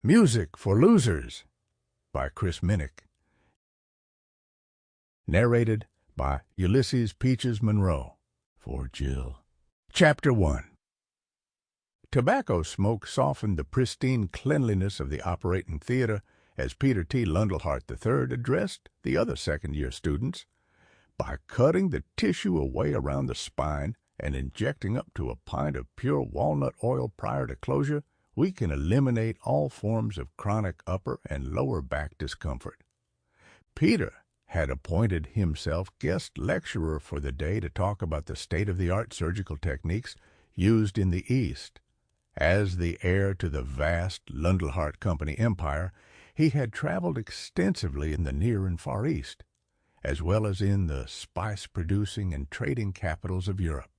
Music for Losers by Chris Minnick. Narrated by Ulysses Peaches Monroe for Jill. Chapter 1. Tobacco smoke softened the pristine cleanliness of the operating theater as Peter T. Lundlehart III addressed the other second-year students. By cutting the tissue away around the spine and injecting up to a pint of pure walnut oil prior to closure, we can eliminate all forms of chronic upper and lower back discomfort. Peter had appointed himself guest lecturer for the day to talk about the state-of-the-art surgical techniques used in the East. As the heir to the vast Lundlehart Company empire, he had traveled extensively in the Near and Far East, as well as in the spice-producing and trading capitals of Europe.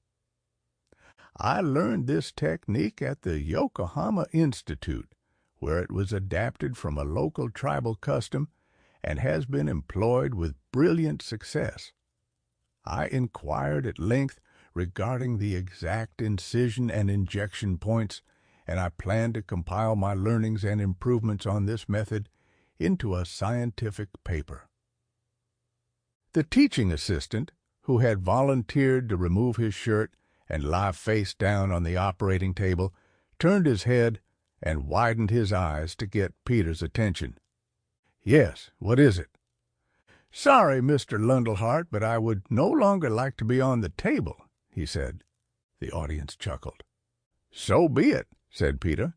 I learned this technique at the Yokohama Institute, where it was adapted from a local tribal custom and has been employed with brilliant success. I inquired at length regarding the exact incision and injection points, and I plan to compile my learnings and improvements on this method into a scientific paper. The teaching assistant, who had volunteered to remove his shirt and lie face down on the operating table, turned his head and widened his eyes to get Peter's attention. "Yes, what is it?" "Sorry, Mr. Lundlehart, but I would no longer like to be on the table," he said. The audience chuckled. "So be it," said Peter.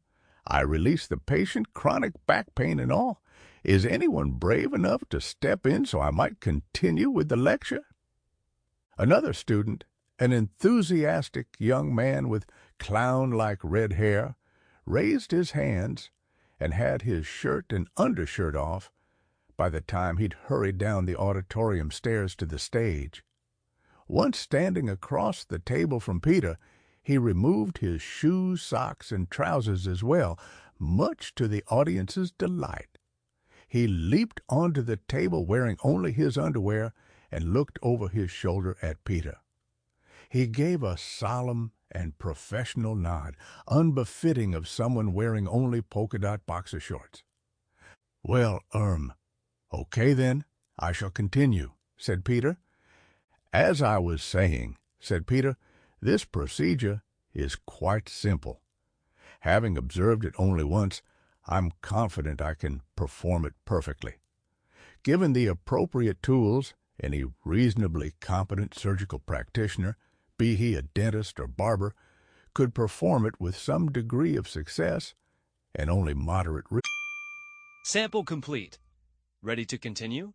"I release the patient, chronic back pain and all. Is anyone brave enough to step in so I might continue with the lecture?" Another student, an enthusiastic young man with clown-like red hair, raised his hands and had his shirt and undershirt off by the time he'd hurried down the auditorium stairs to the stage. Once standing across the table from Peter, he removed his shoes, socks, and trousers as well, much to the audience's delight. He leaped onto the table wearing only his underwear and looked over his shoulder at Peter. He gave a solemn and professional nod, unbefitting of someone wearing only polka-dot boxer shorts. "Well, okay then, I shall continue," said Peter. "As I was saying," said Peter, "this procedure is quite simple. Having observed it only once, I'm confident I can perform it perfectly. Given the appropriate tools, any reasonably competent surgical practitioner, be he a dentist or barber, could perform it with some degree of success and only moderate risk." Sample complete. Ready to continue?